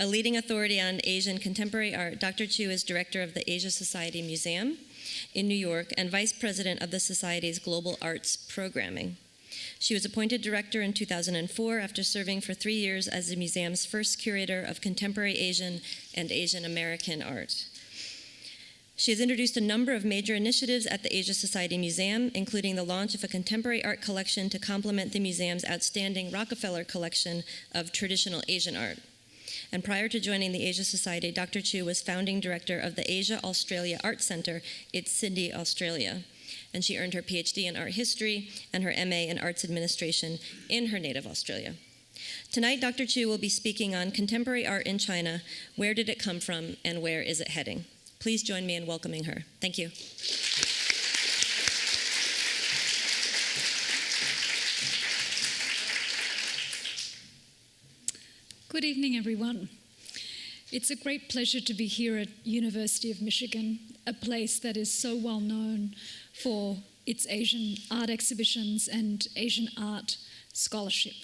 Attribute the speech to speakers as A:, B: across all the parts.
A: A leading authority on Asian contemporary art, Dr. Chiu is director of the Asia Society Museum in New York and vice president of the Society's Global Arts Programming. She was appointed director in 2004 after serving for 3 years as the museum's first curator of contemporary Asian and Asian American art. She has introduced a number of major initiatives at the Asia Society Museum, including the launch of a contemporary art collection to complement the museum's outstanding Rockefeller collection of traditional Asian art. And prior to joining the Asia Society, Dr. Chiu was founding director of the Asia Australia Art Centre in Sydney, Australia. And she earned her PhD in art history and her MA in arts administration in her native Australia. Tonight, Dr. Chiu will be speaking on contemporary art in China. Where did it come from and where is it heading? Please join me in welcoming her. Thank you.
B: Good evening, everyone. It's a great pleasure to be here at University of Michigan, a place that is so well known for its Asian art exhibitions and Asian art scholarship.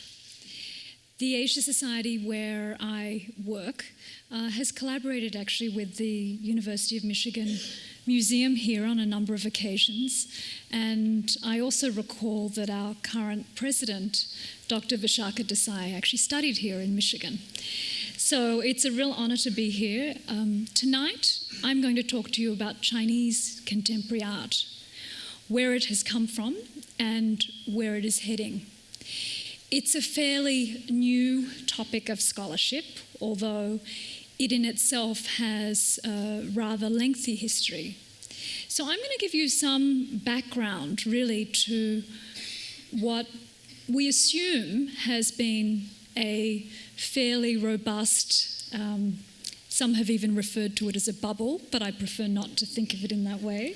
B: The Asia Society, where I work, has collaborated actually with the University of Michigan Museum here on a number of occasions. And I also recall that our current president, Dr. Vishaka Desai, actually studied here in Michigan. So it's a real honor to be here. Tonight, I'm going to talk to you about Chinese contemporary art, where it has come from and where it is heading. It's a fairly new topic of scholarship, although it in itself has a rather lengthy history. So I'm going to give you some background, really, to what we assume has been a fairly robust, some have even referred to it as a bubble, but I prefer not to think of it in that way.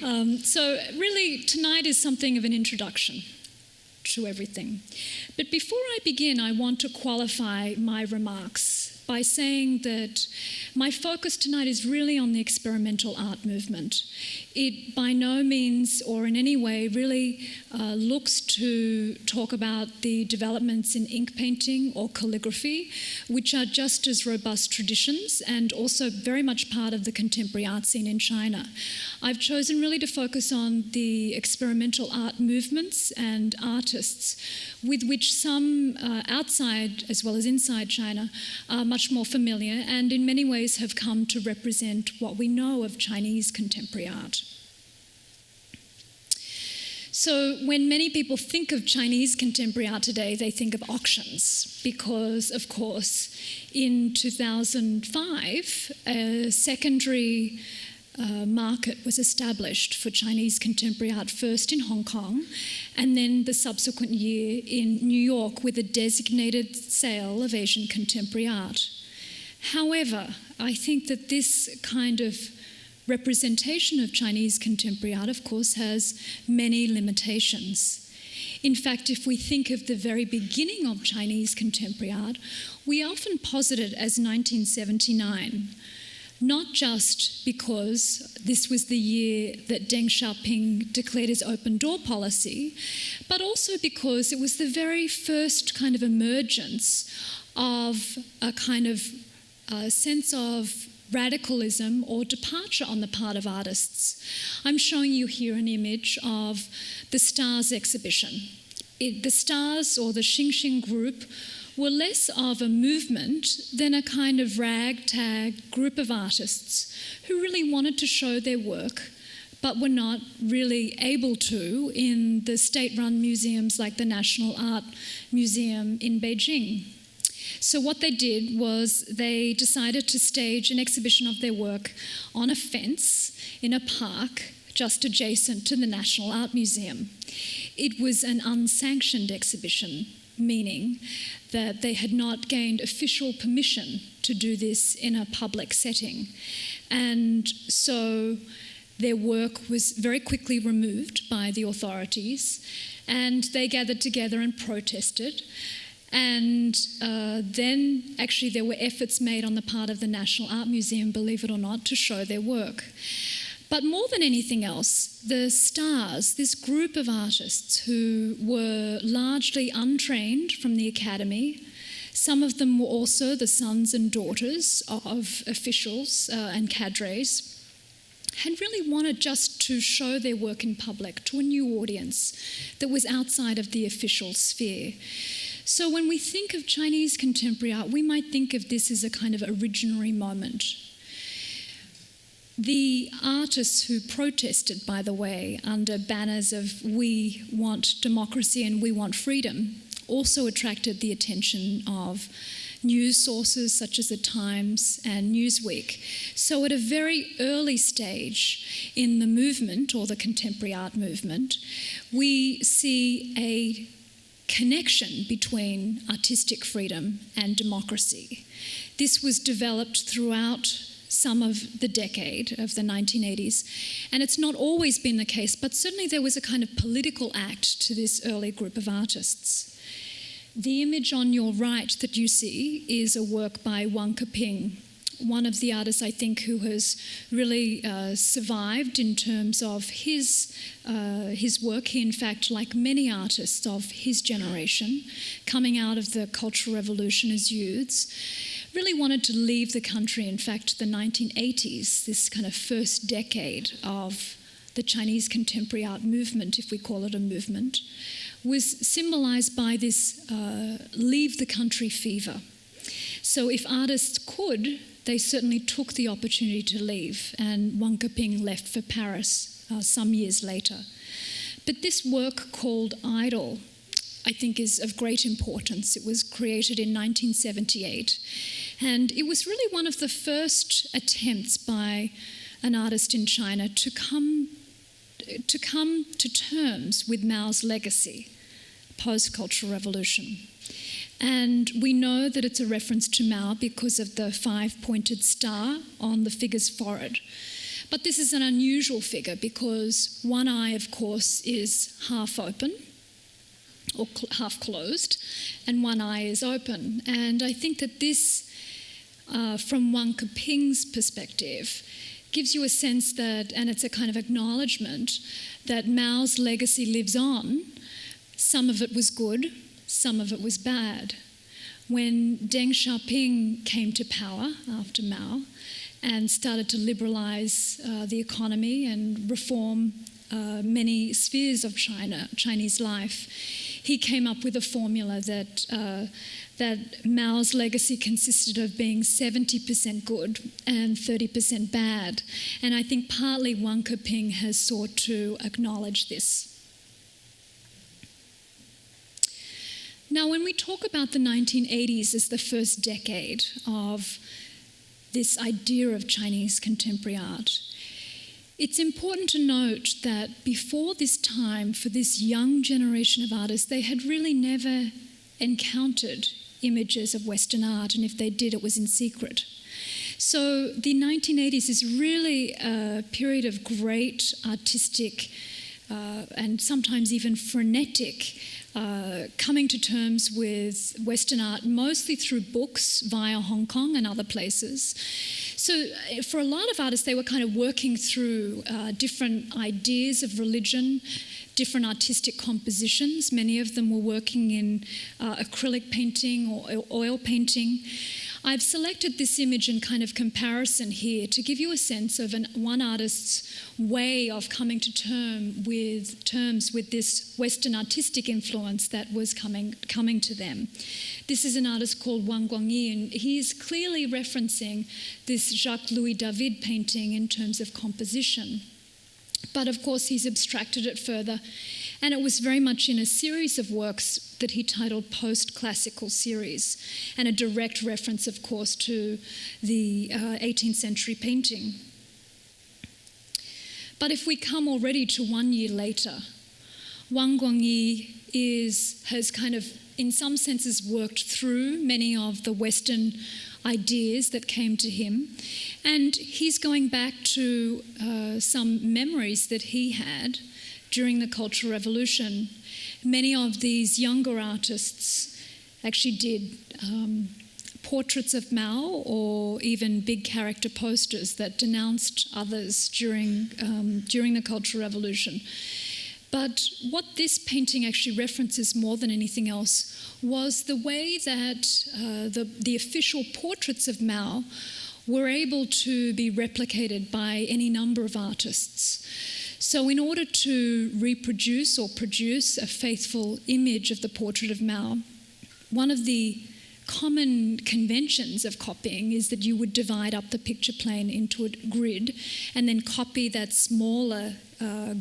B: So really, tonight is something of an introduction to everything. But before I begin, I want to qualify my remarks by saying that my focus tonight is really on the experimental art movement. It by no means or in any way really looks to talk about the developments in ink painting or calligraphy, which are just as robust traditions and also very much part of the contemporary art scene in China. I've chosen really to focus on the experimental art movements and artists with which some outside as well as inside China are much more familiar and in many ways have come to represent what we know of Chinese contemporary art. So when many people think of Chinese contemporary art today, they think of auctions because, of course, in 2005, a secondary market was established for Chinese contemporary art, first in Hong Kong and then the subsequent year in New York with a designated sale of Asian contemporary art. However, I think that this kind of representation of Chinese contemporary art, of course, has many limitations. In fact, if we think of the very beginning of Chinese contemporary art, we often posit it as 1979. Not just because this was the year that Deng Xiaoping declared his open door policy, but also because it was the very first kind of emergence of a kind of sense of radicalism or departure on the part of artists. I'm showing you here an image of the Stars exhibition. The Stars, or the Xingxing group, were less of a movement than a kind of ragtag group of artists who really wanted to show their work but were not really able to in the state-run museums like the National Art Museum in Beijing. So what they did was they decided to stage an exhibition of their work on a fence in a park just adjacent to the National Art Museum. It was an unsanctioned exhibition, meaning that they had not gained official permission to do this in a public setting. And so their work was very quickly removed by the authorities, and they gathered together and protested. And then actually there were efforts made on the part of the National Art Museum, believe it or not, to show their work. But more than anything else, the Stars, this group of artists who were largely untrained from the academy, Some of them were also the sons and daughters of officials and cadres, had really wanted just to show their work in public to a new audience that was outside of the official sphere. So when we think of Chinese contemporary art, we might think of this as a kind of originary moment. The artists who protested, by the way, under banners of "We want democracy and we want freedom," also attracted the attention of news sources such as The Times and Newsweek. So at a very early stage in the movement, or the contemporary art movement, we see a connection between artistic freedom and democracy. This was developed throughout some of the decade of the 1980s, and it's not always been the case, but certainly there was a kind of political act to this early group of artists. The image on your right that you see is a work by Wang, one of the artists, I think, who has really survived in terms of his work. He, in fact, like many artists of his generation, coming out of the Cultural Revolution as youths, really wanted to leave the country. In fact, the 1980s, this kind of first decade of the Chinese contemporary art movement, if we call it a movement, was symbolized by this leave the country fever. So if artists could, they certainly took the opportunity to leave, and Wang left for Paris some years later. But this work called Idol, I think, is of great importance. It was created in 1978, and it was really one of the first attempts by an artist in China to come to terms with Mao's legacy post-Cultural Revolution. And we know that it's a reference to Mao because of the 5-pointed star on the figure's forehead. But this is an unusual figure because one eye, of course, is half open or half closed, and one eye is open. And I think that this, from Wang Keping's perspective, gives you a sense that, and it's a kind of acknowledgement, that Mao's legacy lives on. Some of it was good, some of it was bad. When Deng Xiaoping came to power after Mao and started to liberalize the economy and reform many spheres of Chinese life, he came up with a formula that Mao's legacy consisted of being 70% good and 30% bad. And I think partly Wang Keping has sought to acknowledge this. Now, when we talk about the 1980s as the first decade of this idea of Chinese contemporary art, it's important to note that before this time, for this young generation of artists, they had really never encountered images of Western art, and if they did, it was in secret. So the 1980s is really a period of great artistic and sometimes even frenetic coming to terms with Western art, mostly through books via Hong Kong and other places. So for a lot of artists, they were kind of working through different ideas of religion, different artistic compositions. Many of them were working in acrylic painting or oil painting. I've selected this image in kind of comparison here to give you a sense of one artist's way of coming to terms with this Western artistic influence that was coming to them. This is an artist called Guan Yi, and he's clearly referencing this Jacques-Louis David painting in terms of composition. But of course, he's abstracted it further, and it was very much in a series of works that he titled Post-Classical Series, and a direct reference, of course, to the 18th century painting. But if we come already to 1 year later, Wang Yi has kind of, in some senses, worked through many of the Western ideas that came to him, and he's going back to some memories that he had during the Cultural Revolution. Many of these younger artists actually did portraits of Mao or even big character posters that denounced others during the Cultural Revolution. But what this painting actually references more than anything else was the way that the official portraits of Mao were able to be replicated by any number of artists. So in order to reproduce or produce a faithful image of the portrait of Mao, one of the common conventions of copying is that you would divide up the picture plane into a grid and then copy that smaller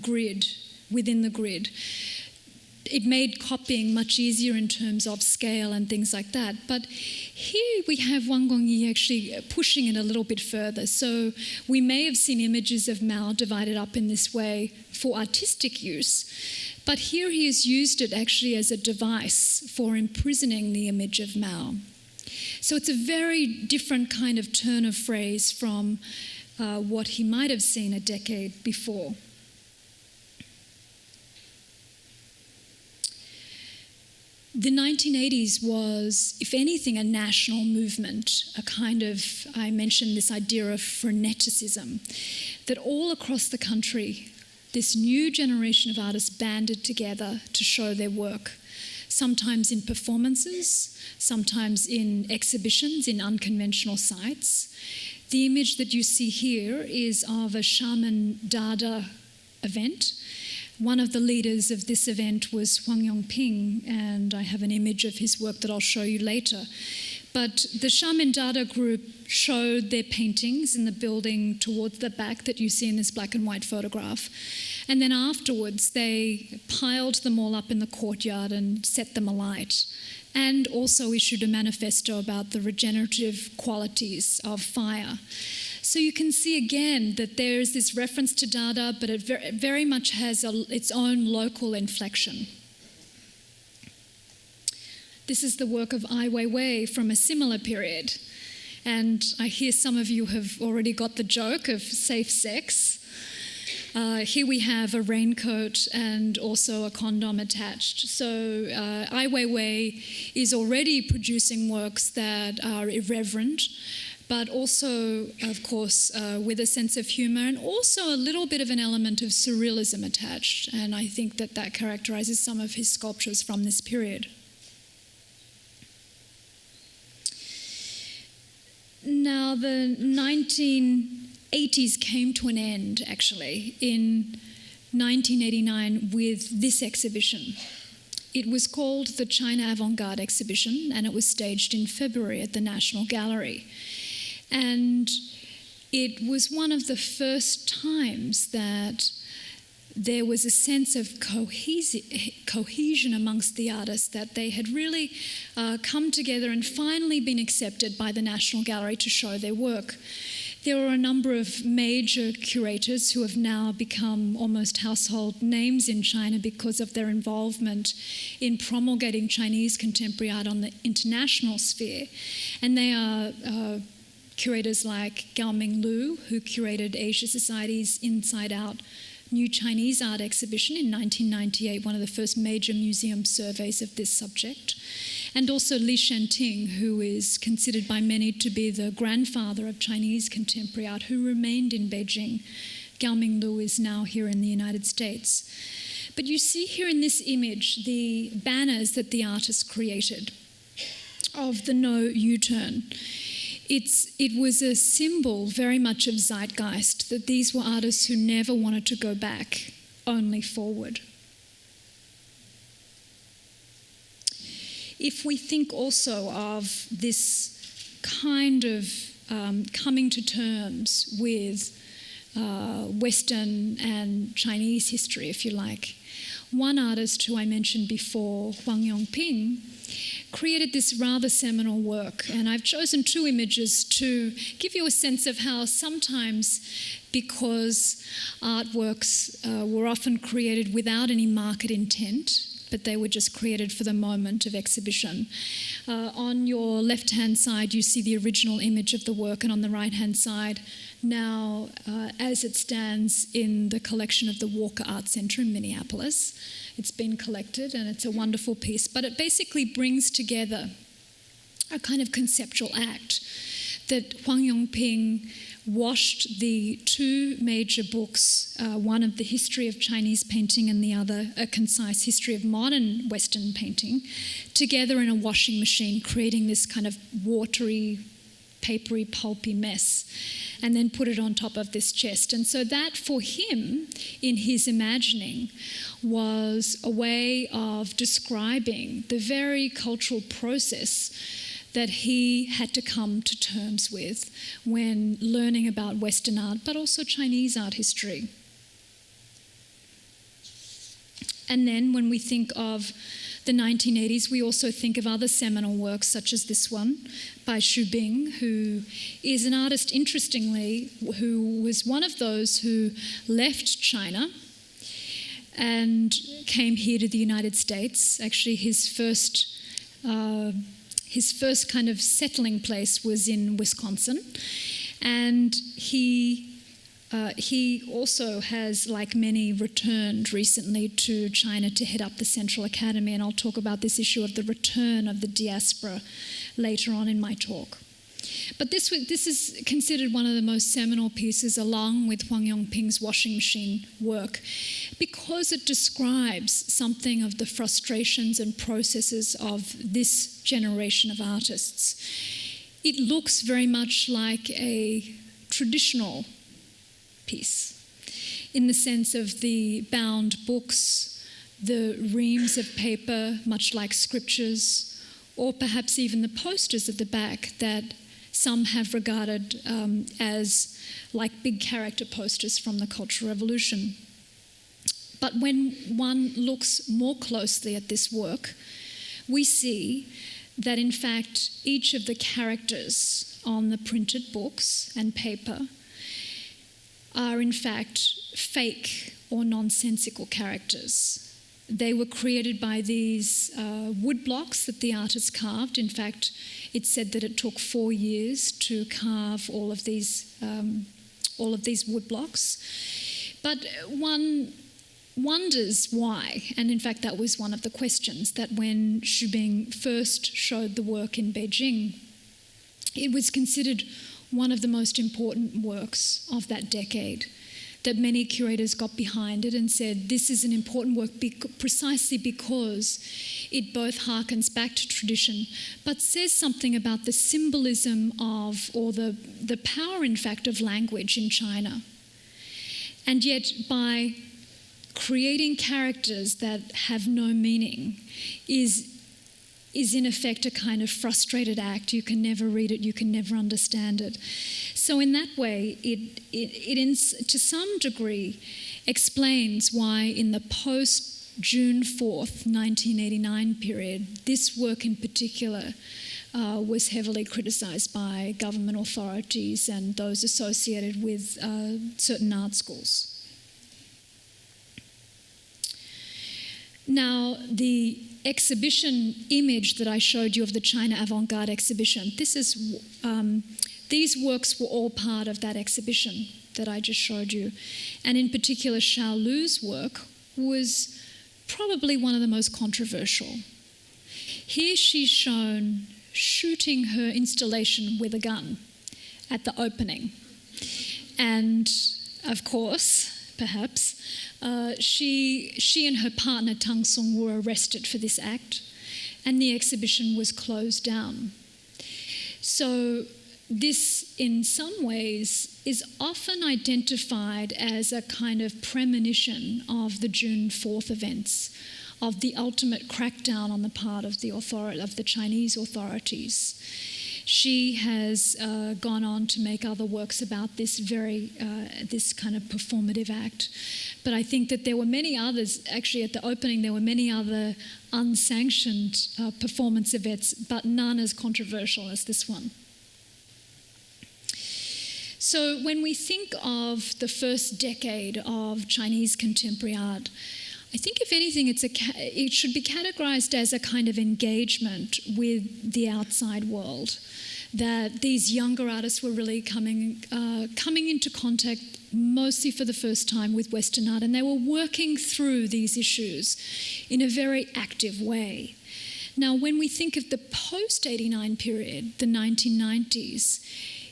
B: grid within the grid. It made copying much easier in terms of scale and things like that. But here we have Guan Yi actually pushing it a little bit further. So we may have seen images of Mao divided up in this way for artistic use, but here he has used it actually as a device for imprisoning the image of Mao. So it's a very different kind of turn of phrase from what he might have seen a decade before. The 1980s was, if anything, a national movement, a kind of, I mentioned this idea of freneticism, that all across the country, this new generation of artists banded together to show their work, sometimes in performances, sometimes in exhibitions in unconventional sites. The image that you see here is of a Shaman Dada event. One of the leaders of this event was Wang Yongping, and I have an image of his work that I'll show you later. But the Shaman Dada group showed their paintings in the building towards the back that you see in this black and white photograph. And then afterwards, they piled them all up in the courtyard and set them alight, and also issued a manifesto about the regenerative qualities of fire. So you can see again that there's this reference to Dada, but it very much has its own local inflection. This is the work of Ai Weiwei from a similar period. And I hear some of you have already got the joke of safe sex. Here we have a raincoat and also a condom attached. So Ai Weiwei is already producing works that are irreverent, but also, of course, with a sense of humour and also a little bit of an element of surrealism attached. And I think that that characterises some of his sculptures from this period. Now, the 1980s came to an end, actually, in 1989 with this exhibition. It was called the China Avant-Garde Exhibition, and it was staged in February at the National Gallery. And it was one of the first times that there was a sense of cohesion amongst the artists, that they had really come together and finally been accepted by the National Gallery to show their work. There were a number of major curators who have now become almost household names in China because of their involvement in promulgating Chinese contemporary art on the international sphere. And they are curators like Gaoming Lu, who curated Asia Society's Inside Out New Chinese Art Exhibition in 1998, one of the first major museum surveys of this subject. And also Li Shanting, who is considered by many to be the grandfather of Chinese contemporary art, who remained in Beijing. Gaoming Lu is now here in the United States. But you see here in this image the banners that the artists created of the No U-turn. It was a symbol very much of zeitgeist, that these were artists who never wanted to go back, only forward. If we think also of this kind of coming to terms with Western and Chinese history, if you like, one artist who I mentioned before, Wang Yongping, created this rather seminal work. And I've chosen two images to give you a sense of how sometimes, because artworks were often created without any market intent, but they were just created for the moment of exhibition. On your left-hand side, you see the original image of the work, and on the right-hand side, now as it stands in the collection of the Walker Art Center in Minneapolis. It's been collected, and it's a wonderful piece, but it basically brings together a kind of conceptual act that Wang Yongping washed the two major books, one of the history of Chinese painting and the other a concise history of modern Western painting, together in a washing machine, creating this kind of watery, papery, pulpy mess, and then put it on top of this chest. And so that, for him, in his imagining, was a way of describing the very cultural process that he had to come to terms with when learning about Western art, but also Chinese art history. And then when we think of the 1980s, we also think of other seminal works such as this one by Xu Bing, who is an artist, interestingly, who was one of those who left China and came here to the United States. Actually, his first kind of settling place was in Wisconsin, and he also has, like many, returned recently to China to head up the Central Academy, and I'll talk about this issue of the return of the diaspora later on in my talk. But this is considered one of the most seminal pieces, along with Huang Yongping's washing machine work, because it describes something of the frustrations and processes of this generation of artists. It looks very much like a traditional piece, in the sense of the bound books, the reams of paper, much like scriptures, or perhaps even the posters at the back that some have regarded as like big character posters from the Cultural Revolution. But when one looks more closely at this work, we see that in fact each of the characters on the printed books and paper are in fact fake or nonsensical characters. They were created by these wood blocks that the artist carved. In fact, it's said that it took 4 years to carve all of these wood blocks. But one wonders why, and in fact that was one of the questions, that when Xu Bing first showed the work in Beijing, it was considered one of the most important works of that decade, that many curators got behind it and said this is an important work precisely because it both harkens back to tradition but says something about the symbolism of, or the power in fact of language in China. And yet by creating characters that have no meaning is in effect a kind of frustrated act. You can never read it, you can never understand it. So in that way, it to some degree explains why in the post-June 4th, 1989 period, this work in particular was heavily criticised by government authorities and those associated with certain art schools. Now, the exhibition image that I showed you of the China Avant-Garde exhibition, these works were all part of that exhibition that I just showed you. And in particular, Xiao Lu's work was probably one of the most controversial. Here she's shown shooting her installation with a gun at the opening. And of course, perhaps, she and her partner Tang Song were arrested for this act, and the exhibition was closed down. So this, in some ways, is often identified as a kind of premonition of the June 4th events, of the ultimate crackdown on the part of the Chinese authorities. She has gone on to make other works about this this kind of performative act. But I think that there were many others, actually at the opening there were many other unsanctioned performance events, but none as controversial as this one. So when we think of the first decade of Chinese contemporary art, I think if anything it should be categorized as a kind of engagement with the outside world, that these younger artists were really coming into contact mostly for the first time with Western art, and they were working through these issues in a very active way. Now, when we think of the post-89 period, the 1990s,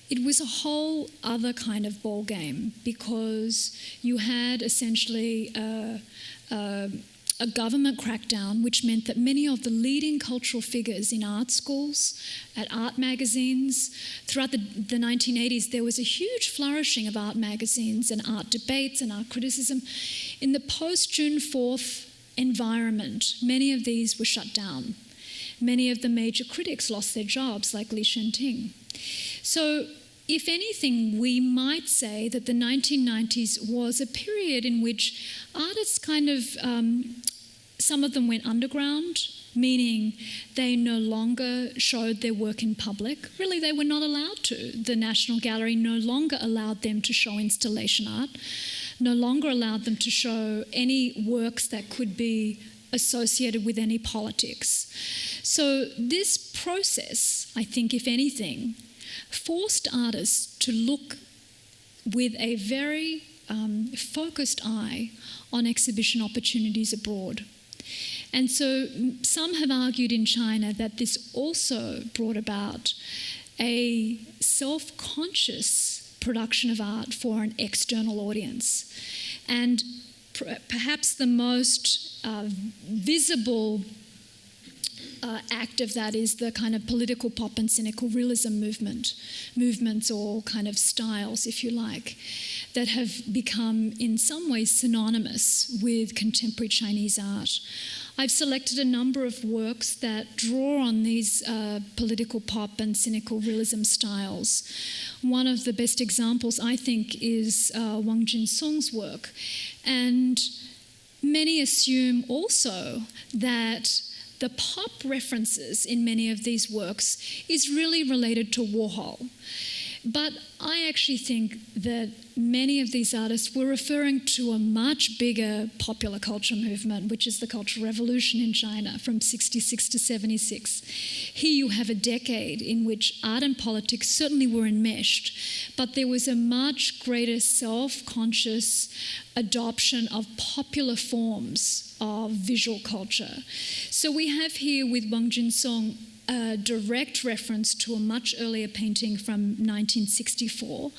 B: it was a whole other kind of ball game, because you had essentially a government crackdown, which meant that many of the leading cultural figures in art schools, at art magazines, throughout the 1980s, there was a huge flourishing of art magazines and art debates and art criticism. In the post-June 4th environment, many of these were shut down. Many of the major critics lost their jobs, like Li Ting. So, if anything, we might say that the 1990s was a period in which artists kind of, some of them went underground, meaning they no longer showed their work in public. Really, they were not allowed to. The National Gallery no longer allowed them to show installation art, no longer allowed them to show any works that could be associated with any politics. So this process, I think, if anything, forced artists to look with a very focused eye on exhibition opportunities abroad. And so some have argued in China that this also brought about a self-conscious production of art for an external audience. And perhaps the most visible act of that is the kind of political pop and cynical realism movements or kind of styles, if you like, that have become in some ways synonymous with contemporary Chinese art. I've selected a number of works that draw on these political pop and cynical realism styles. One of the best examples, I think, is Wang Jinsong's work. And many assume also that the pop references in many of these works is really related to Warhol. But I actually think that many of these artists were referring to a much bigger popular culture movement, which is the Cultural Revolution in China from 66 to 76. Here you have a decade in which art and politics certainly were enmeshed, but there was a much greater self-conscious adoption of popular forms of visual culture. So we have here with Wang Jinsong a direct reference to a much earlier painting from 1964,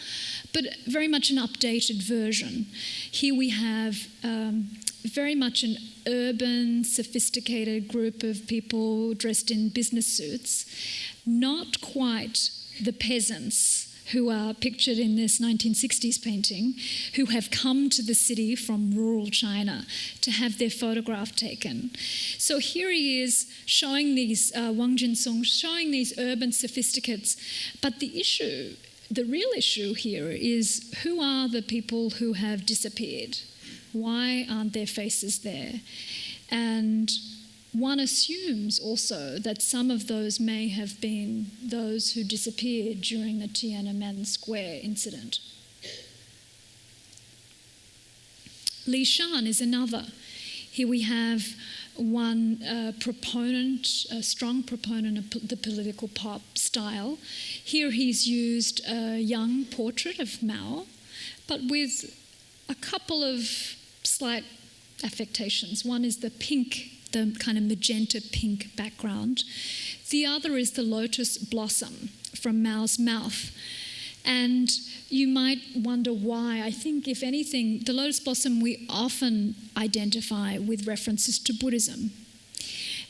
B: but very much an updated version. Here we have very much an urban, sophisticated group of people dressed in business suits, not quite the peasants who are pictured in this 1960s painting, who have come to the city from rural China to have their photograph taken. So here he is showing these, Wang Jinsong, showing these urban sophisticates. But the issue, the real issue here is, who are the people who have disappeared? Why aren't their faces there? And one assumes also that some of those may have been those who disappeared during the Tiananmen Square incident. Li Shan is another. Here we have one proponent, a strong proponent of the political pop style. Here he's used a young portrait of Mao, but with a couple of slight affectations. One is the pink, the kind of magenta pink background. The other is the lotus blossom from Mao's mouth. And you might wonder why. I think, if anything, the lotus blossom we often identify with references to Buddhism.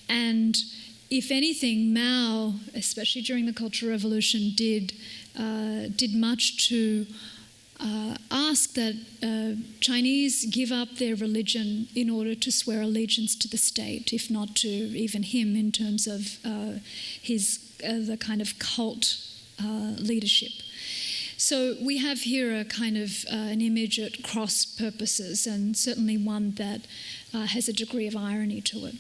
B: And if anything, Mao, especially during the Cultural Revolution, did much to ask that Chinese give up their religion in order to swear allegiance to the state, if not to even him in terms of the kind of cult leadership. So we have here a kind of an image at cross purposes, and certainly one that has a degree of irony to it.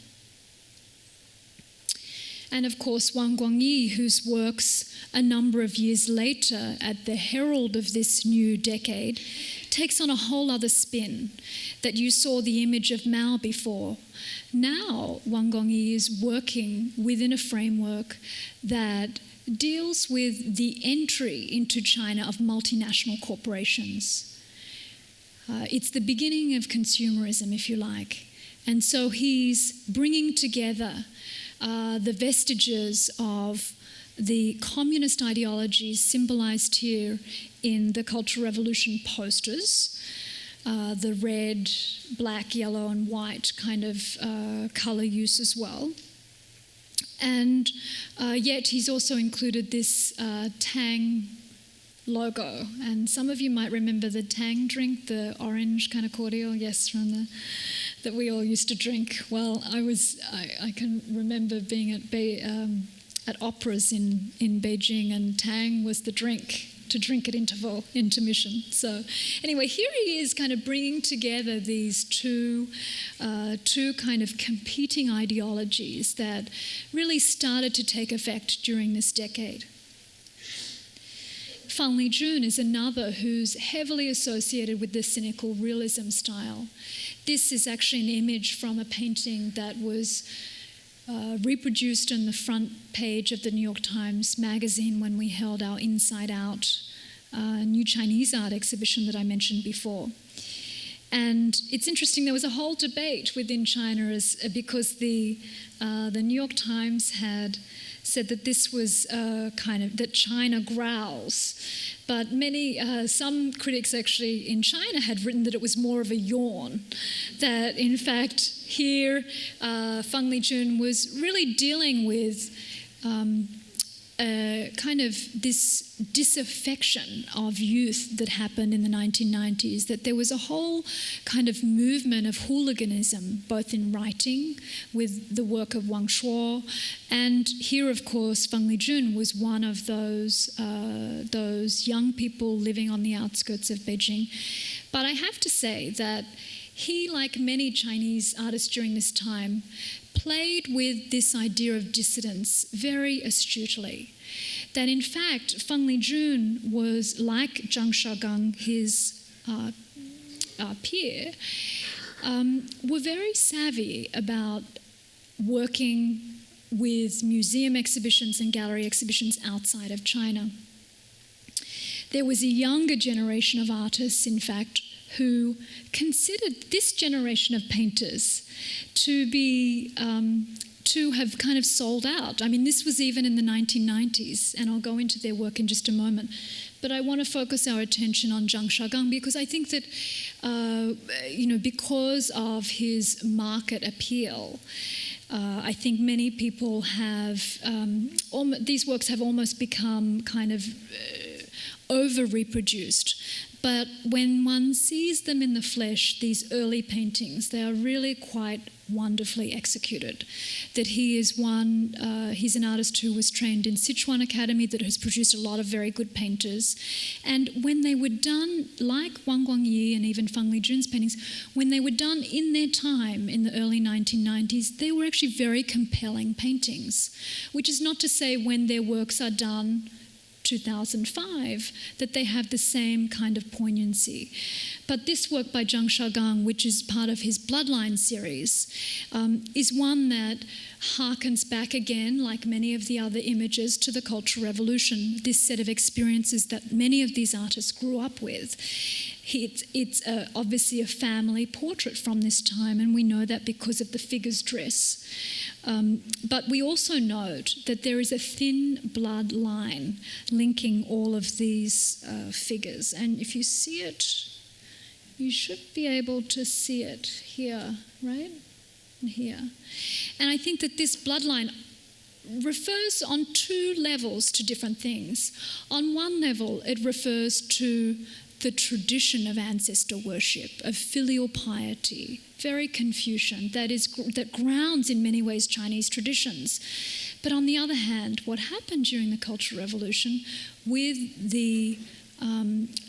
B: And of course, Wang Yi, whose works a number of years later at the herald of this new decade, takes on a whole other spin, that you saw the image of Mao before. Now, Wang Yi is working within a framework that deals with the entry into China of multinational corporations. It's the beginning of consumerism, if you like. And so he's bringing together the vestiges of the communist ideologies symbolized here in the Cultural Revolution posters, the red, black, yellow, and white kind of color use as well. And yet he's also included this Tang logo. And some of you might remember the Tang drink, the orange kind of cordial, yes, from that we all used to drink. Well, I can remember being at operas in Beijing, and Tang was the drink to drink at intermission. So anyway, here he is kind of bringing together these two kind of competing ideologies that really started to take effect during this decade. Fung Yin is another who's heavily associated with the cynical realism style. This is actually an image from a painting that was reproduced on the front page of the New York Times magazine when we held our Inside Out new Chinese art exhibition that I mentioned before. And it's interesting, there was a whole debate within China because the New York Times had said that this was that China growls. But some critics actually in China had written that it was more of a yawn. That in fact here, Fung Yin was really dealing with kind of this disaffection of youth that happened in the 1990s, that there was a whole kind of movement of hooliganism, both in writing with the work of Wang, and here, of course, Fung Yin was one of those young people living on the outskirts of Beijing. But I have to say that he, like many Chinese artists during this time, played with this idea of dissidence very astutely. That in fact, Fung Yin was, like Zhang Shagang, his peer, were very savvy about working with museum exhibitions and gallery exhibitions outside of China. There was a younger generation of artists, in fact, who considered this generation of painters to be to have kind of sold out. I mean, this was even in the 1990s, and I'll go into their work in just a moment. But I want to focus our attention on Zhang Shagang because I think that, because of his market appeal, I think many people have, these works have almost become kind of over-reproduced. But when one sees them in the flesh, these early paintings, they are really quite wonderfully executed. That he is he's an artist who was trained in Sichuan Academy that has produced a lot of very good painters. And when they were done, like Guan Yi and even Fung Yin's paintings, when they were done in their time in the early 1990s, they were actually very compelling paintings, which is not to say when their works are done 2005 that they have the same kind of poignancy. But this work by Zhang Shagang, which is part of his Bloodline series, is one that harkens back again, like many of the other images, to the Cultural Revolution, this set of experiences that many of these artists grew up with. It's obviously a family portrait from this time, and we know that because of the figure's dress. But we also note that there is a thin blood line linking all of these figures. And if you see it, you should be able to see it here, right? And here. And I think that this bloodline refers on two levels to different things. On one level, it refers to the tradition of ancestor worship, of filial piety, very Confucian, that grounds in many ways Chinese traditions. But on the other hand, what happened during the Cultural Revolution with the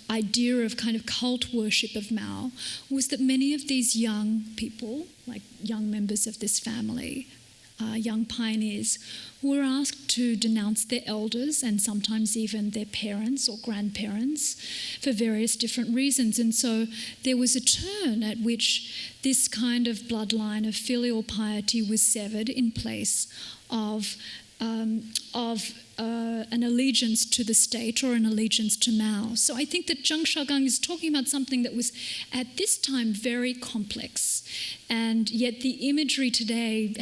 B: idea of kind of cult worship of Mao was that many of these young people, like young members of this family, young pioneers, were asked to denounce their elders and sometimes even their parents or grandparents for various different reasons. And so there was a turn at which this kind of bloodline of filial piety was severed in place of an allegiance to the state or an allegiance to Mao. So I think that Zheng Shaogang is talking about something that was at this time very complex, and yet the imagery today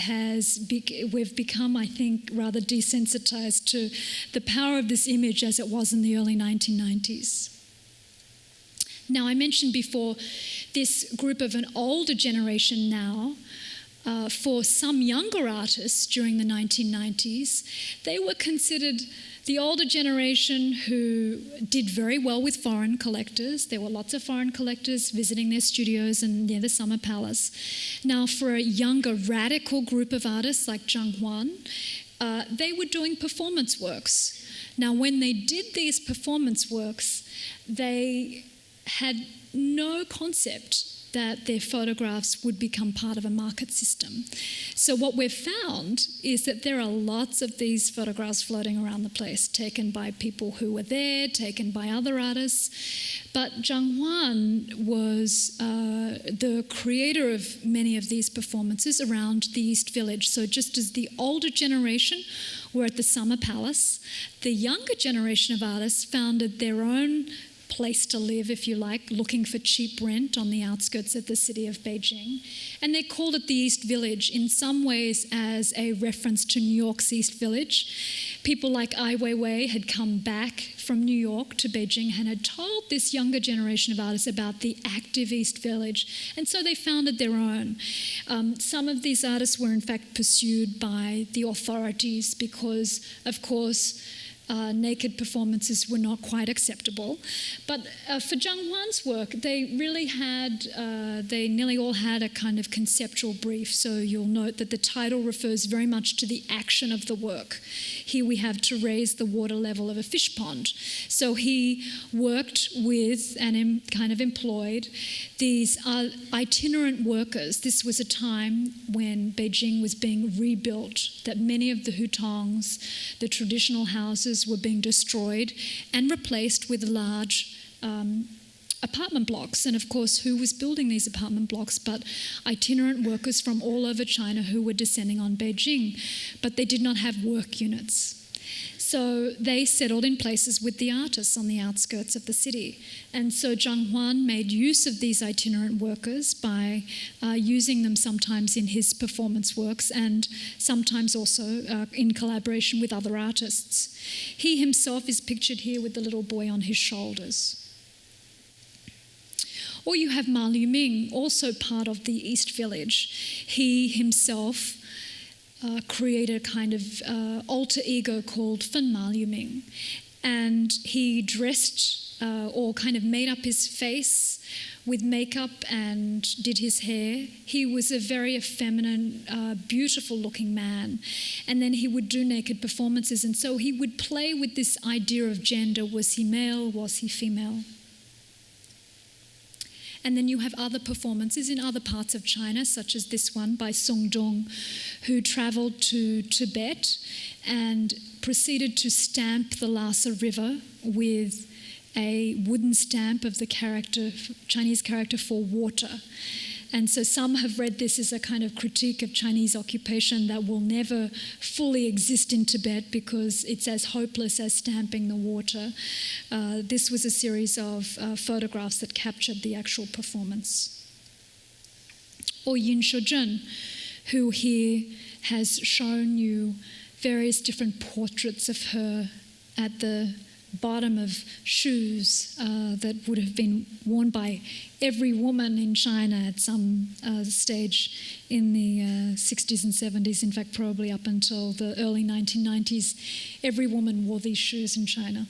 B: we've become, I think, rather desensitized to the power of this image as it was in the early 1990s. Now, I mentioned before this group of an older generation now. For some younger artists during the 1990s, they were considered the older generation who did very well with foreign collectors. There were lots of foreign collectors visiting their studios and near the Summer Palace. Now, for a younger, radical group of artists like Junghwan, they were doing performance works. Now, when they did these performance works, they had no concept that their photographs would become part of a market system. So what we've found is that there are lots of these photographs floating around the place, taken by people who were there, taken by other artists. But Junghwan was the creator of many of these performances around the East Village. So just as the older generation were at the Summer Palace, the younger generation of artists founded their own place to live, if you like, looking for cheap rent on the outskirts of the city of Beijing. And they called it the East Village, in some ways as a reference to New York's East Village. People like Ai Weiwei had come back from New York to Beijing and had told this younger generation of artists about the active East Village. And so they founded their own. Some of these artists were in fact pursued by the authorities because, of course, naked performances were not quite acceptable. But for Junghwan's work, they really had, they nearly all had a kind of conceptual brief. So you'll note that the title refers very much to the action of the work. Here we have to raise the water level of a fish pond. So he worked with and kind of employed these itinerant workers. This was a time when Beijing was being rebuilt, that many of the hutongs, the traditional houses, were being destroyed and replaced with large apartment blocks. And of course, who was building these apartment blocks but itinerant workers from all over China who were descending on Beijing. But they did not have work units. So they settled in places with the artists on the outskirts of the city. And so Junghwan made use of these itinerant workers by using them sometimes in his performance works and sometimes also in collaboration with other artists. He himself is pictured here with the little boy on his shoulders. Or you have Li Ming, also part of the East Village. He himself created a kind of alter ego called Fung Yin, and he dressed or kind of made up his face with makeup and did his hair. He was a very effeminate, beautiful-looking man, and then he would do naked performances, and so he would play with this idea of gender. Was he male? Was he female? And then you have other performances in other parts of China, such as this one by Song Dong, who travelled to Tibet and proceeded to stamp the Lhasa River with a wooden stamp of the Chinese character for water. And so some have read this as a kind of critique of Chinese occupation that will never fully exist in Tibet because it's as hopeless as stamping the water. This was a series of photographs that captured the actual performance. Or Yin Shozhen, who here has shown you various different portraits of her at the bottom of shoes that would have been worn by every woman in China at some stage in the 60s and 70s, in fact probably up until the early 1990s, every woman wore these shoes in China.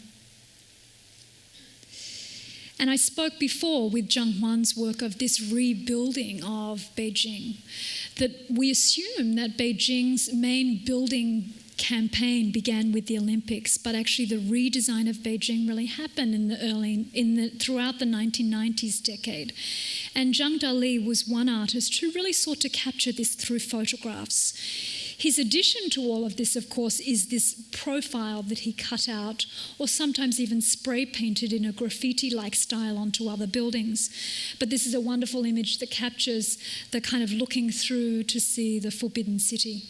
B: And I spoke before with Junghwan's work of this rebuilding of Beijing, that we assume that Beijing's main building campaign began with the Olympics, but actually the redesign of Beijing really happened throughout the 1990s decade. And Zhang Dali was one artist who really sought to capture this through photographs. His addition to all of this, of course, is this profile that he cut out or sometimes even spray painted in a graffiti-like style onto other buildings. But this is a wonderful image that captures the kind of looking through to see the Forbidden City.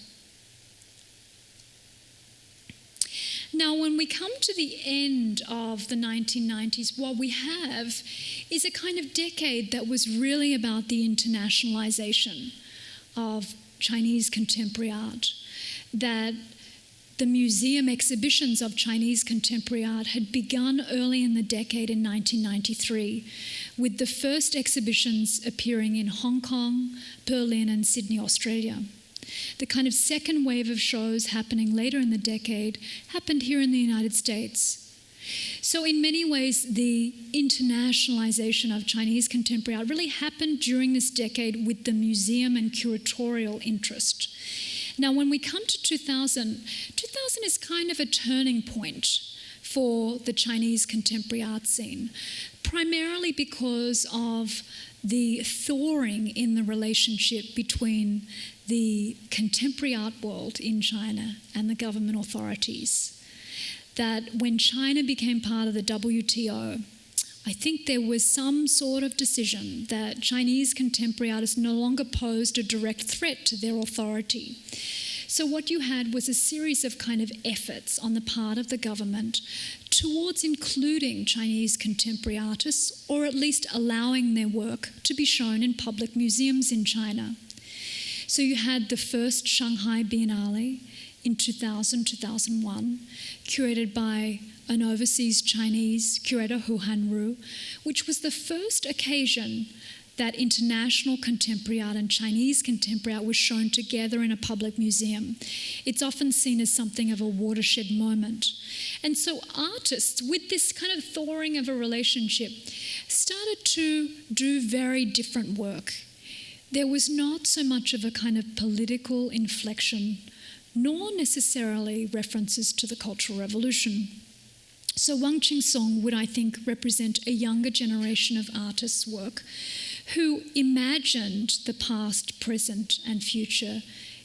B: Now, when we come to the end of the 1990s, what we have is a kind of decade that was really about the internationalization of Chinese contemporary art, that the museum exhibitions of Chinese contemporary art had begun early in the decade in 1993, with the first exhibitions appearing in Hong Kong, Berlin, and Sydney, Australia. The kind of second wave of shows happening later in the decade happened here in the United States. So in many ways, the internationalization of Chinese contemporary art really happened during this decade with the museum and curatorial interest. Now, when we come to 2000 is kind of a turning point for the Chinese contemporary art scene, primarily because of the thawing in the relationship between the contemporary art world in China and the government authorities. That when China became part of the WTO, I think there was some sort of decision that Chinese contemporary artists no longer posed a direct threat to their authority. So what you had was a series of kind of efforts on the part of the government towards including Chinese contemporary artists, or at least allowing their work to be shown in public museums in China. So you had the first Shanghai Biennale in 2000-2001, curated by an overseas Chinese curator, Hu Hanru, which was the first occasion that international contemporary art and Chinese contemporary art was shown together in a public museum. It's often seen as something of a watershed moment. And so artists, with this kind of thawing of a relationship, started to do very different work. There was not so much of a kind of political inflection, nor necessarily references to the Cultural Revolution. So Wang Qing would, I think, represent a younger generation of artists' work who imagined the past, present, and future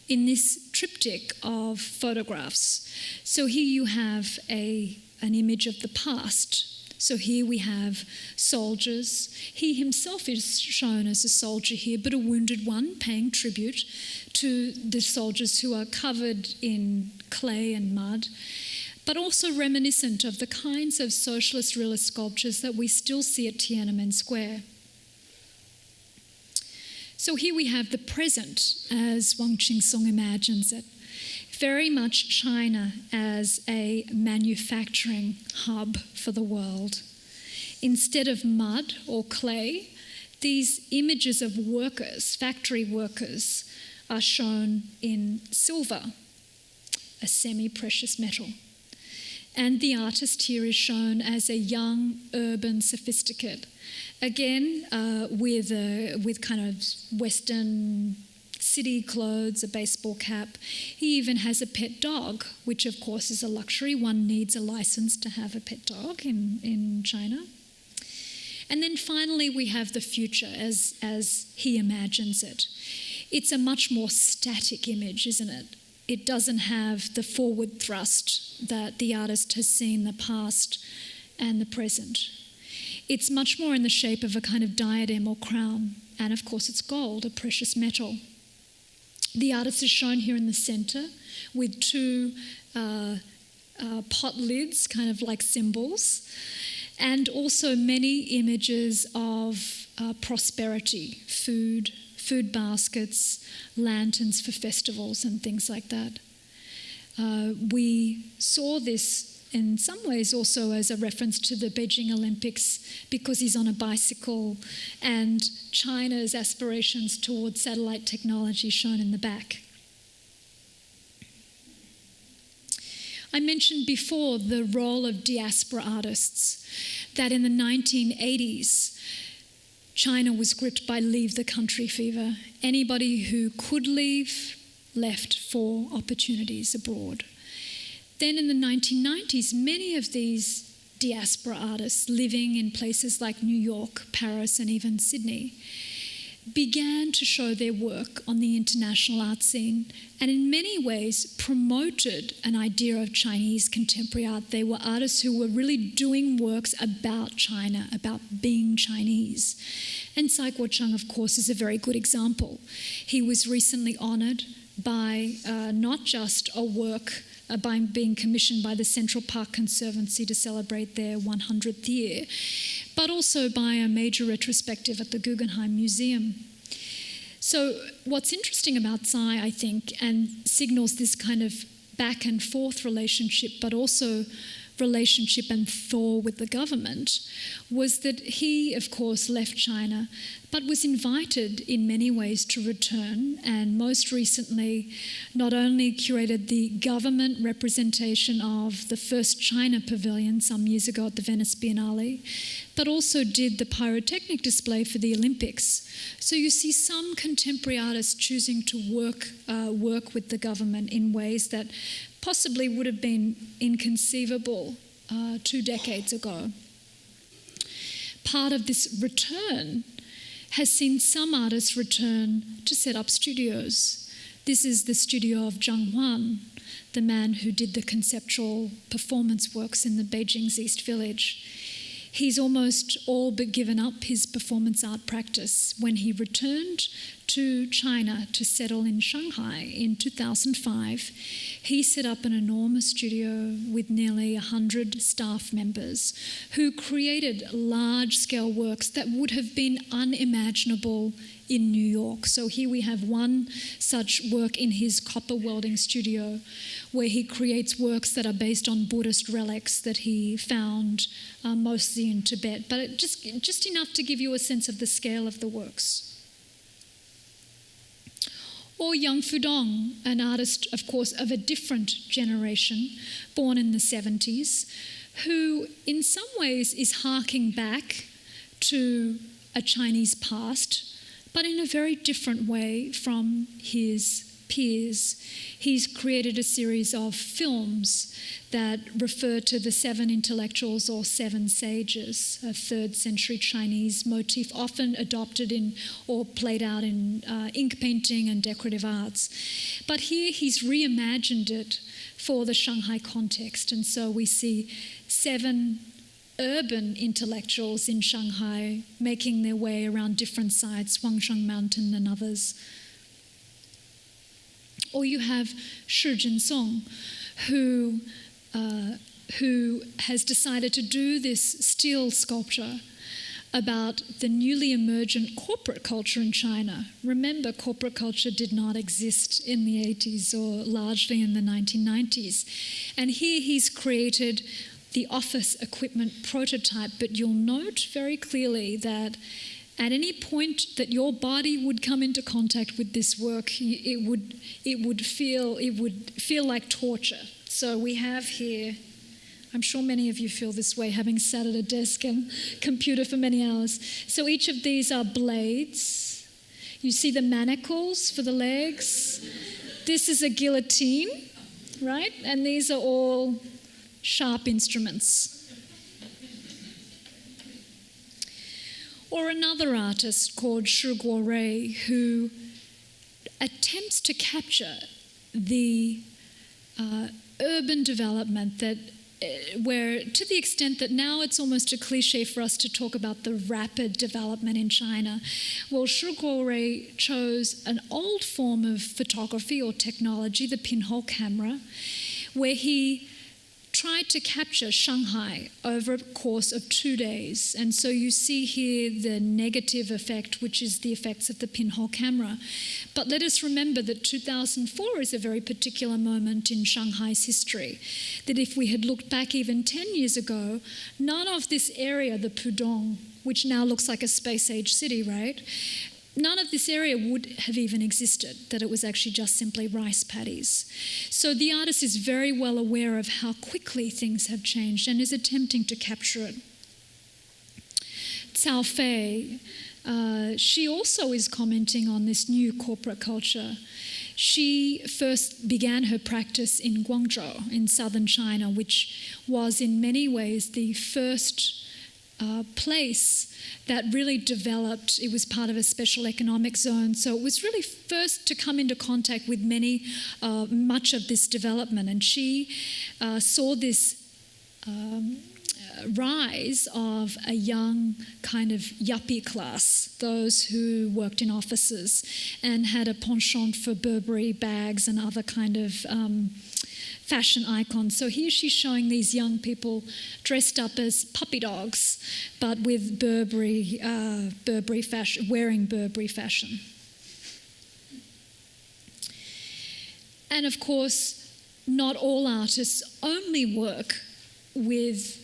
B: in this triptych of photographs. So here you have an image of the past. So here we have soldiers. He himself is shown as a soldier here, but a wounded one, paying tribute to the soldiers who are covered in clay and mud, but also reminiscent of the kinds of socialist realist sculptures that we still see at Tiananmen Square. So here we have the present as Wang Qing imagines it. Very much China as a manufacturing hub for the world. Instead of mud or clay, these images of workers, factory workers, are shown in silver, a semi-precious metal. And the artist here is shown as a young, urban sophisticate, again with kind of Western city clothes, a baseball cap. He even has a pet dog, which of course is a luxury. One needs a license to have a pet dog in China. And then finally we have the future as he imagines it. It's a much more static image, isn't it? It doesn't have the forward thrust that the artist has seen the past and the present. It's much more in the shape of a kind of diadem or crown. And of course it's gold, a precious metal. The artist is shown here in the centre with two pot lids, kind of like symbols, and also many images of prosperity, food baskets, lanterns for festivals and things like that. We saw this in some ways also as a reference to the Beijing Olympics because he's on a bicycle and China's aspirations towards satellite technology shown in the back. I mentioned before the role of diaspora artists, that in the 1980s, China was gripped by leave the country fever. Anybody who could leave left for opportunities abroad. Then in the 1990s, many of these diaspora artists living in places like New York, Paris, and even Sydney began to show their work on the international art scene and in many ways promoted an idea of Chinese contemporary art. They were artists who were really doing works about China, about being Chinese. And Tsai Guo-cheng, of course, is a very good example. He was recently honoured by not just a work by being commissioned by the Central Park Conservancy to celebrate their 100th year, but also by a major retrospective at the Guggenheim Museum. So what's interesting about Tsai, I think, and signals this kind of back and forth relationship, but also relationship and thaw with the government, was that he, of course, left China, but was invited in many ways to return, and most recently not only curated the government representation of the first China Pavilion some years ago at the Venice Biennale, but also did the pyrotechnic display for the Olympics. So you see some contemporary artists choosing to work with the government in ways that possibly would have been inconceivable 2 decades ago. Part of this return has seen some artists return to set up studios. This is the studio of Junghwan, the man who did the conceptual performance works in the Beijing's East Village. He's almost all but given up his performance art practice when he returned to China to settle in Shanghai in 2005. He set up an enormous studio with nearly 100 staff members who created large-scale works that would have been unimaginable in New York. So here we have one such work in his copper welding studio where he creates works that are based on Buddhist relics that he found mostly in Tibet, but just enough to give you a sense of the scale of the works. Or Yang Fudong, an artist, of course, of a different generation, born in the 70s, who in some ways is harking back to a Chinese past, but in a very different way from his peers. He's created a series of films that refer to the 7 intellectuals or 7 sages, a 3rd century Chinese motif often adopted in or played out in ink painting and decorative arts. But here he's reimagined it for the Shanghai context, and so we see 7 urban intellectuals in Shanghai making their way around different sites, Huangshan Mountain and others. Or you have Shi Jinsong, who has decided to do this steel sculpture about the newly emergent corporate culture in China. Remember, corporate culture did not exist in the 80s or largely in the 1990s. And here he's created the office equipment prototype, but you'll note very clearly that at any point that your body would come into contact with this work, it would feel like torture. So we have here, I'm sure many of you feel this way, having sat at a desk and computer for many hours. So each of these are blades. You see the manacles for the legs. This is a guillotine, right? And these are all sharp instruments. Or another artist called Shi Guorui, who attempts to capture the urban development that where, to the extent that now it's almost a cliche for us to talk about the rapid development in China. Well, Shi Guorui chose an old form of photography or technology, the pinhole camera, where he tried to capture Shanghai over a course of 2 days. And so you see here the negative effect, which is the effects of the pinhole camera. But let us remember that 2004 is a very particular moment in Shanghai's history, that if we had looked back even 10 years ago, none of this area, the Pudong, which now looks like a space-age city, right? None of this area would have even existed, that it was actually just simply rice paddies. So the artist is very well aware of how quickly things have changed and is attempting to capture it. Cao Fei, she also is commenting on this new corporate culture. She first began her practice in Guangzhou in southern China, which was in many ways the first place that really developed. It was part of a special economic zone, so it was really first to come into contact with much of this development. And she saw this rise of a young kind of yuppie class, those who worked in offices and had a penchant for Burberry bags and other kind of fashion icons. So here she's showing these young people dressed up as puppy dogs, but with Burberry fashion, wearing Burberry fashion. And of course, not all artists only work with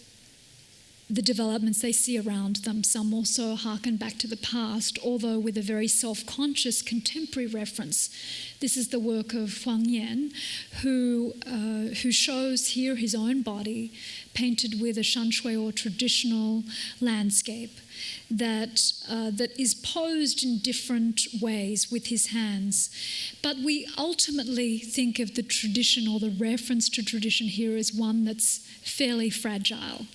B: the developments they see around them. Some also harken back to the past, although with a very self-conscious contemporary reference. This is the work of Fung Yin, who shows here his own body painted with a Shan or traditional landscape that is posed in different ways with his hands. But we ultimately think of the tradition, or the reference to tradition here, as one that's fairly fragile,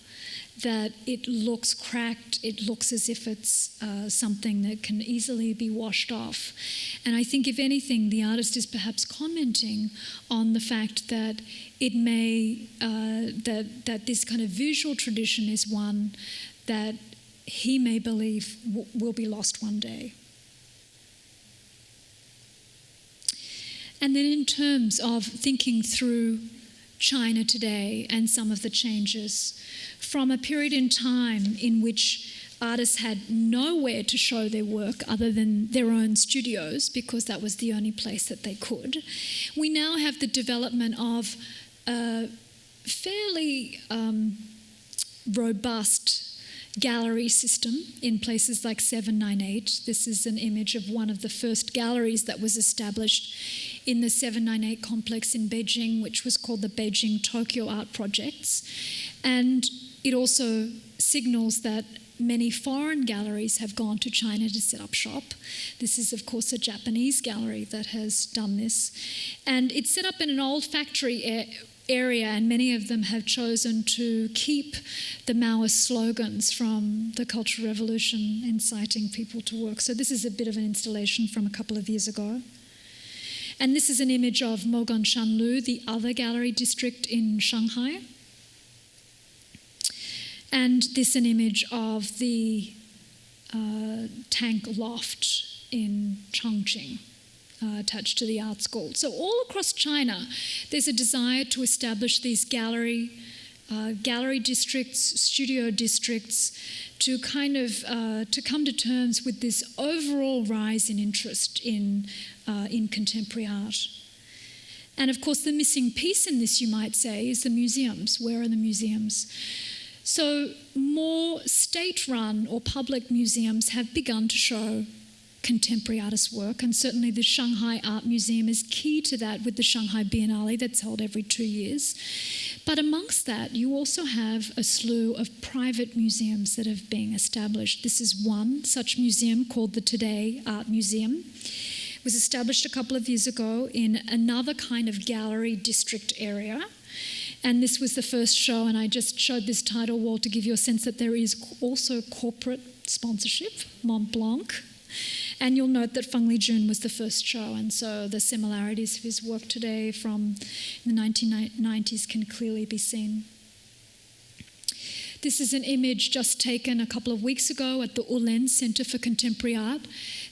B: that it looks cracked, it looks as if it's something that can easily be washed off. And I think, if anything, the artist is perhaps commenting on the fact that it may, that this kind of visual tradition is one that he may believe will be lost one day. And then in terms of thinking through China today and some of the changes, from a period in time in which artists had nowhere to show their work other than their own studios, because that was the only place that they could, we now have the development of a fairly robust gallery system in places like 798. This is an image of one of the first galleries that was established in the 798 complex in Beijing, which was called the Beijing Tokyo Art Projects. And it also signals that many foreign galleries have gone to China to set up shop. This is, of course, a Japanese gallery that has done this. And it's set up in an old factory area, and many of them have chosen to keep the Maoist slogans from the Cultural Revolution, inciting people to work. So this is a bit of an installation from a couple of years ago. And this is an image of Mogon Shanlu, the other gallery district in Shanghai. And this an image of the tank loft in Chongqing, attached to the art school. So all across China, there's a desire to establish these gallery districts, studio districts, to kind of to come to terms with this overall rise in interest in contemporary art. And of course, the missing piece in this, you might say, is the museums. Where are the museums? So more state-run or public museums have begun to show contemporary artists' work, and certainly the Shanghai Art Museum is key to that, with the Shanghai Biennale that's held every 2 years. But amongst that, you also have a slew of private museums that have been established. This is one such museum called the Today Art Museum. It was established a couple of years ago in another kind of gallery district area. And this was the first show, and I just showed this title wall to give you a sense that there is also corporate sponsorship, Mont Blanc. And you'll note that Feng Lijun was the first show, and so the similarities of his work today from the 1990s can clearly be seen. This is an image just taken a couple of weeks ago at the Ulen Center for Contemporary Art.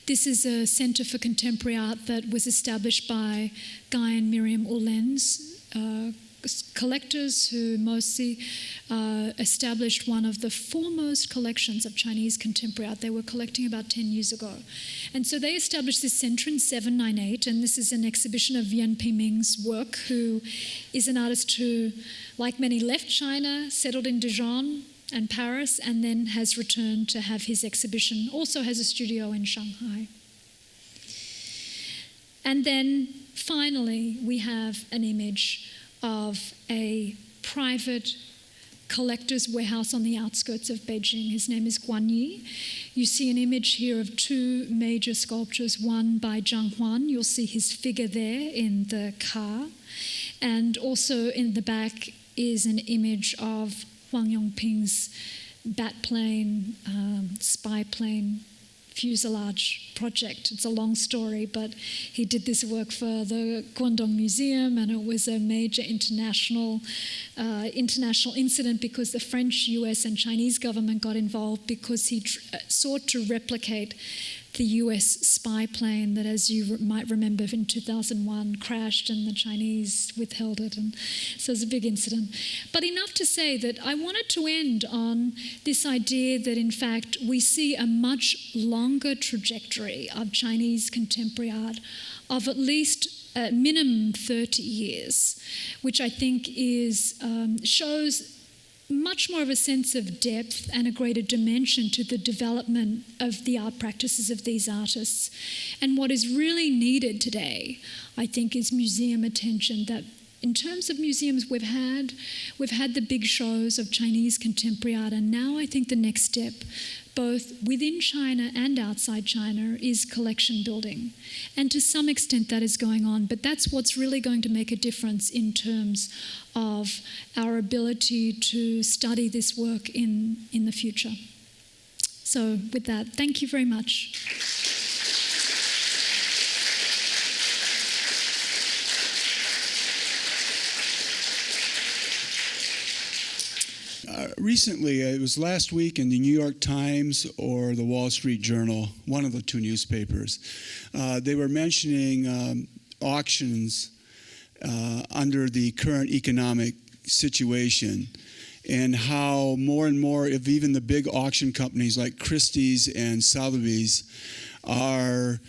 B: This is a center for contemporary art that was established by Guy and Miriam Ulen's collectors, who mostly established one of the foremost collections of Chinese contemporary art. They were collecting about 10 years ago. And so they established this center in 798, and this is an exhibition of Li Ming's work, who is an artist who, like many, left China, settled in Dijon and Paris, and then has returned to have his exhibition. Also has a studio in Shanghai. And then finally, we have an image of a private collector's warehouse on the outskirts of Beijing. His name is Guan Yi. You see an image here of two major sculptures, one by Junghwan. You'll see his figure there in the car. And also in the back is an image of Huang Yongping's bat plane, spy plane, fuselage project. It's a long story, but he did this work for the Guangdong Museum, and it was a major international incident because the French, US, and Chinese government got involved because he sought to replicate the US spy plane that, as you might remember, in 2001 crashed and the Chinese withheld it. And so it was a big incident. But enough to say that I wanted to end on this idea that, in fact, we see a much longer trajectory of Chinese contemporary art of at least minimum 30 years, which I think shows much more of a sense of depth and a greater dimension to the development of the art practices of these artists. And what is really needed today, I think, is museum attention. That in terms of museums, we've had the big shows of Chinese contemporary art, and now I think the next step, both within China and outside China, is collection building. And to some extent that is going on, but that's what's really going to make a difference in terms of our ability to study this work in the future. So with that, thank you very much.
C: Recently, it was last week in the New York Times or the Wall Street Journal, one of the two newspapers, they were mentioning auctions under the current economic situation, and how more and more of even the big auction companies like Christie's and Sotheby's are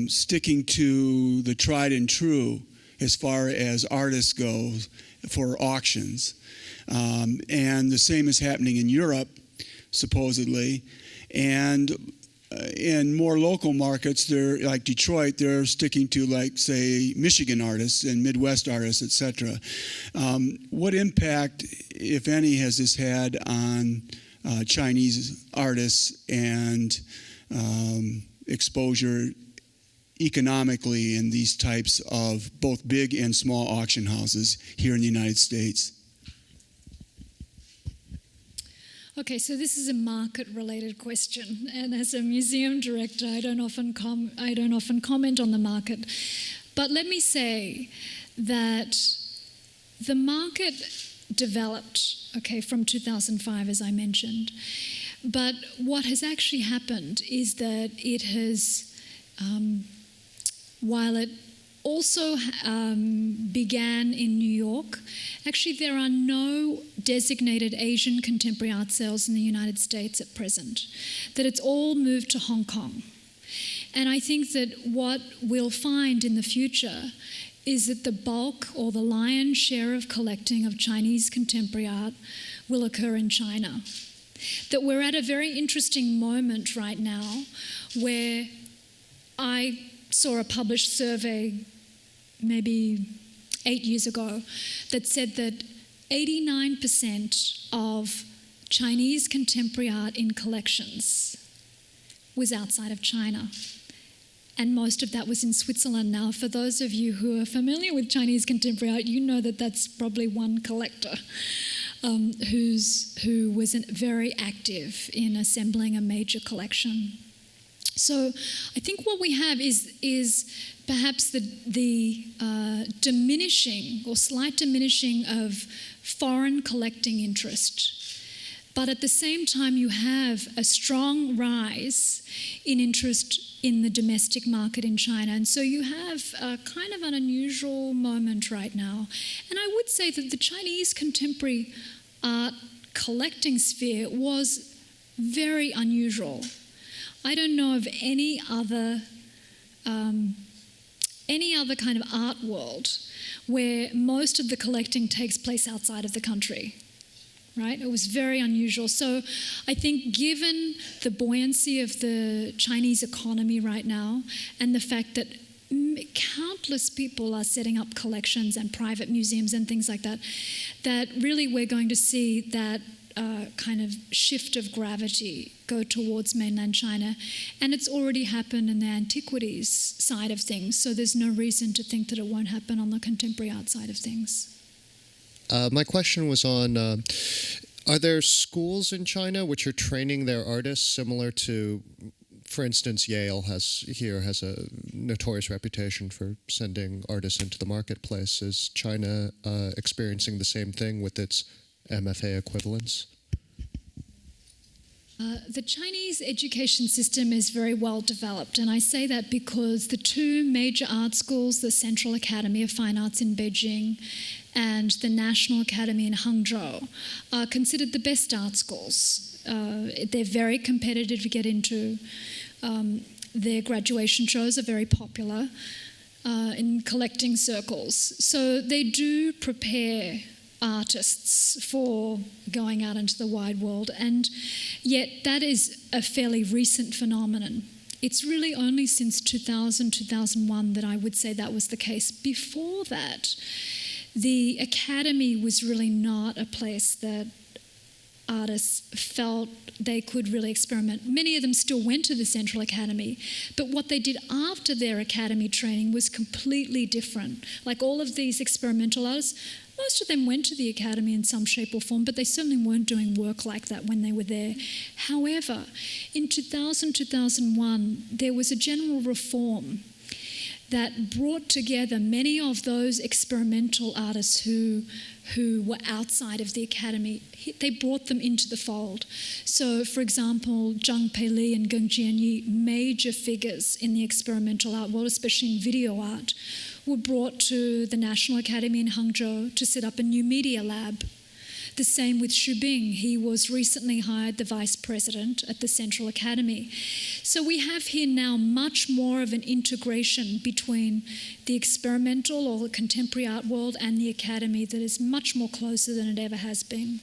C: sticking to the tried and true as far as artists go for auctions. And the same is happening in Europe, supposedly. And in more local markets, they're like Detroit, they're sticking to, like, say, Michigan artists and Midwest artists, etc. What impact, if any, has this had on Chinese artists and exposure economically in these types of both big and small auction houses here in the United States?
B: Okay, so this is a market-related question, and as a museum director, I don't often comment on the market. But let me say that the market developed, okay, from 2005, as I mentioned. But what has actually happened is that it has, while it also began in New York. Actually, there are no designated Asian contemporary art sales in the United States at present, that it's all moved to Hong Kong. And I think that what we'll find in the future is that the bulk or the lion's share of collecting of Chinese contemporary art will occur in China. That we're at a very interesting moment right now where I saw a published survey maybe 8 years ago that said that 89% of Chinese contemporary art in collections was outside of China. And most of that was in Switzerland. Now, for those of you who are familiar with Chinese contemporary art, you know that that's probably one collector who was very active in assembling a major collection. So I think what we have is perhaps the diminishing or slight diminishing of foreign collecting interest. But at the same time, you have a strong rise in interest in the domestic market in China. And so you have a kind of an unusual moment right now. And I would say that the Chinese contemporary art collecting sphere was very unusual. I don't know of any other kind of art world where most of the collecting takes place outside of the country. Right? It was very unusual. So I think given the buoyancy of the Chinese economy right now and the fact that countless people are setting up collections and private museums and things like that, that really we're going to see that kind of shift of gravity go towards mainland China. And it's already happened in the antiquities side of things. So there's no reason to think that it won't happen on the contemporary art side of things.
D: My question was on, are there schools in China which are training their artists similar to, for instance, Yale has a notorious reputation for sending artists into the marketplace. Is China experiencing the same thing with its MFA equivalents?
B: The Chinese education system is very well developed, and I say that because the two major art schools, the Central Academy of Fine Arts in Beijing and the National Academy in Hangzhou, are considered the best art schools. They're very competitive to get into. Their graduation shows are very popular in collecting circles. So they do prepare artists for going out into the wide world, and yet that is a fairly recent phenomenon. It's really only since 2000, 2001 that I would say that was the case. Before that, the academy was really not a place that artists felt they could really experiment. Many of them still went to the Central Academy, but what they did after their academy training was completely different. Like all of these experimental artists, most of them went to the academy in some shape or form, but they certainly weren't doing work like that when they were there. However, in 2000, 2001, there was a general reform that brought together many of those experimental artists who were outside of the academy. They brought them into the fold. So, for example, Zhang Peili and Guan Yi, major figures in the experimental art world, especially in video art, were brought to the National Academy in Hangzhou to set up a new media lab. The same with Xu Bing. He was recently hired the vice president at the Central Academy. So we have here now much more of an integration between the experimental or the contemporary art world and the academy that is much more closer than it ever has been.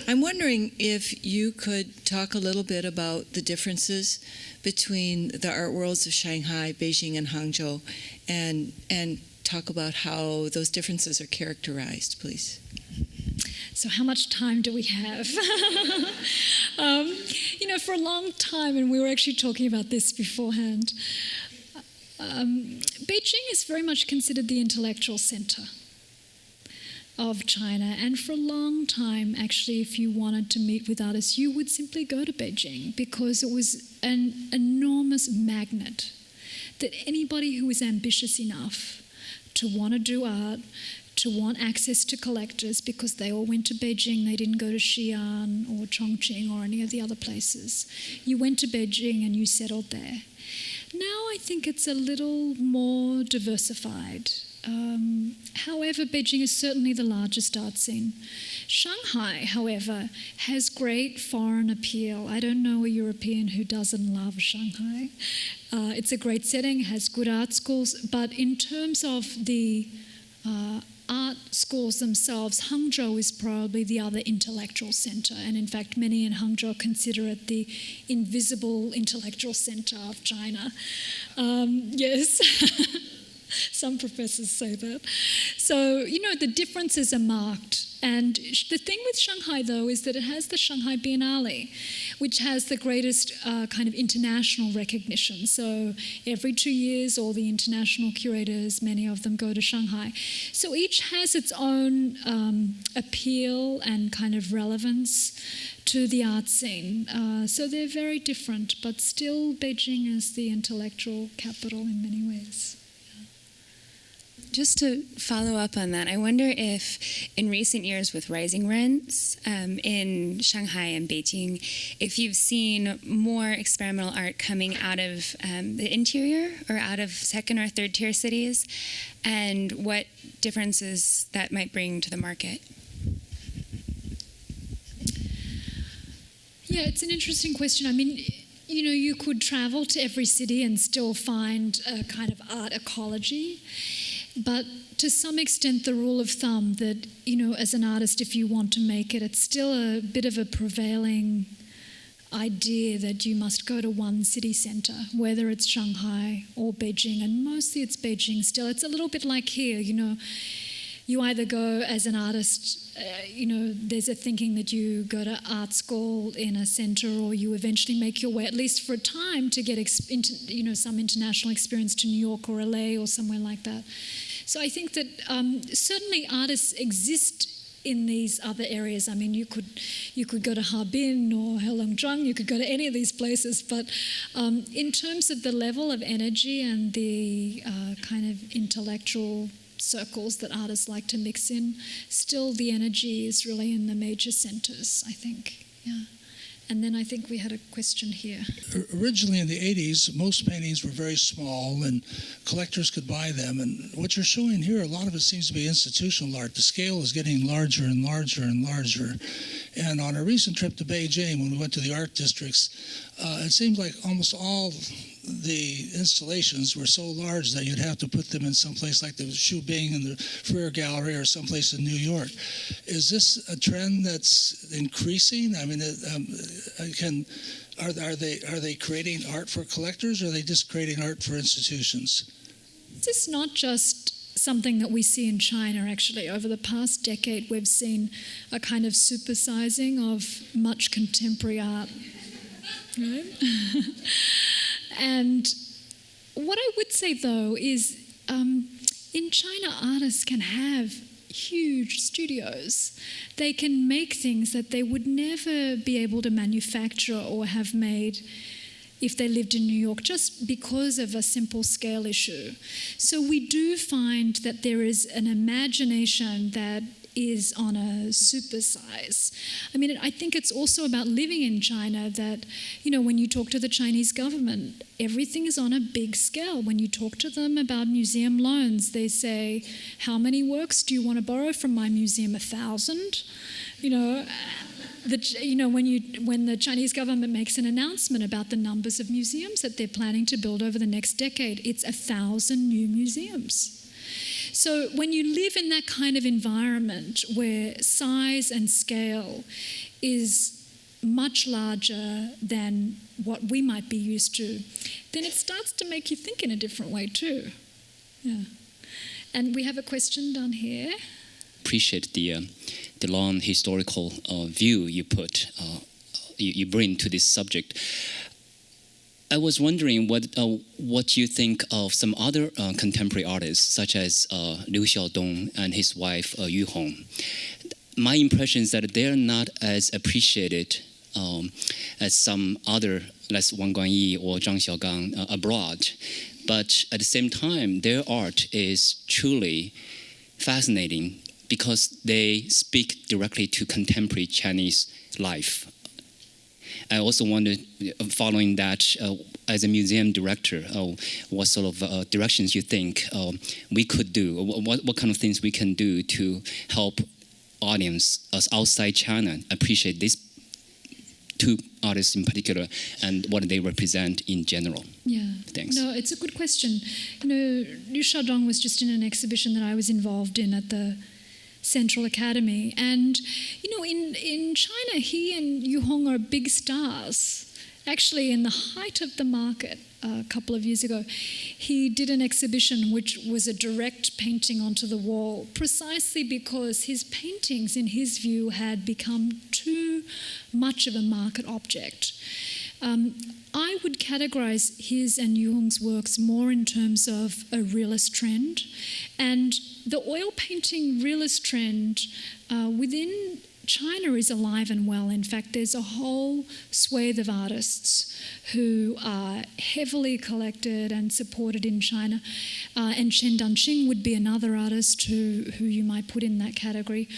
E: I'm wondering if you could talk a little bit about the differences between the art worlds of Shanghai, Beijing, and Hangzhou, and talk about how those differences are characterized, please.
B: So how much time do we have? For a long time, and we were actually talking about this beforehand, Beijing is very much considered the intellectual center of China. And for a long time, actually, if you wanted to meet with artists, you would simply go to Beijing because it was an enormous magnet that anybody who was ambitious enough to want to do art, to want access to collectors, because they all went to Beijing, they didn't go to Xi'an or Chongqing or any of the other places. You went to Beijing and you settled there. Now I think it's a little more diversified. However, Beijing is certainly the largest art scene. Shanghai, however, has great foreign appeal. I don't know a European who doesn't love Shanghai. It's a great setting, has good art schools, but in terms of the art schools themselves, Hangzhou is probably the other intellectual center, and in fact many in Hangzhou consider it the invisible intellectual center of China. Yes. Some professors say that. So, the differences are marked. And the thing with Shanghai, though, is that it has the Shanghai Biennale, which has the greatest kind of international recognition. So every 2 years, all the international curators, many of them go to Shanghai. So each has its own appeal and kind of relevance to the art scene. So they're very different, but still Beijing is the intellectual capital in many ways.
F: Just to follow up on that, I wonder if in recent years with rising rents in Shanghai and Beijing, if you've seen more experimental art coming out of the interior or out of second or third tier cities, and what differences that might bring to the market.
B: Yeah, it's an interesting question. I mean, you could travel to every city and still find a kind of art ecology. But to some extent, the rule of thumb that, as an artist, if you want to make it, it's still a bit of a prevailing idea that you must go to one city center, whether it's Shanghai or Beijing, and mostly it's Beijing still. It's a little bit like here, you either go as an artist, there's a thinking that you go to art school in a center, or you eventually make your way, at least for a time, to get some international experience to New York or LA or somewhere like that. So I think that certainly artists exist in these other areas. I mean, you could go to Harbin or Heilongjiang, you could go to any of these places, but in terms of the level of energy and the kind of intellectual circles that artists like to mix in, still the energy is really in the major centers, I think. Yeah. And then I think we had a question here.
G: Originally in the 80s, most paintings were very small and collectors could buy them. And what you're showing here, a lot of it seems to be institutional art. The scale is getting larger and larger and larger. And on a recent trip to Beijing, when we went to the art districts, it seems like almost all the installations were so large that you'd have to put them in some place like the Chiu in the Freer Gallery or someplace in New York. Is this a trend that's increasing? I mean, are they creating art for collectors, or are they just creating art for institutions?
B: This is not just something that we see in China, actually. Over the past decade, we've seen a kind of supersizing of much contemporary art. Right? And what I would say, though, is in China, artists can have huge studios. They can make things that they would never be able to manufacture or have made if they lived in New York, just because of a simple scale issue. So we do find that there is an imagination that is on a supersize. I mean, I think it's also about living in China that, you know, when you talk to the Chinese government, everything is on a big scale. When you talk to them about museum loans, they say, how many works do you want to borrow from my museum? 1,000? You know, when the Chinese government makes an announcement about the numbers of museums that they're planning to build over the next decade, it's 1,000 new museums. So when you live in that kind of environment where size and scale is much larger than what we might be used to, then it starts to make you think in a different way too. Yeah. And we have a question down here.
H: Appreciate the long historical view you bring to this subject. I was wondering what you think of some other contemporary artists, such as Liu Xiaodong and his wife Yu Hong. My impression is that they're not as appreciated as some other, like Wang Yi or Zhang Xiaogang abroad. But at the same time, their art is truly fascinating because they speak directly to contemporary Chinese life. I also wondered, following that, as a museum director, what sort of directions you think we could do? What kind of things we can do to help audience outside China appreciate these two artists in particular and what they represent in general?
B: Yeah.
H: Thanks.
B: No, it's a good question. You know, Liu Xiaodong was just in an exhibition that I was involved in at the Central Academy. And, you know, in China, he and Yu Hong are big stars. Actually, in the height of the market a couple of years ago, he did an exhibition which was a direct painting onto the wall, precisely because his paintings, in his view, had become too much of a market object. I would categorize his and Yu Hong's works more in terms of a realist trend. And the oil painting realist trend within China is alive and well. In fact, there's a whole swathe of artists who are heavily collected and supported in China. And Chen Danqing would be another artist who you might put in that category,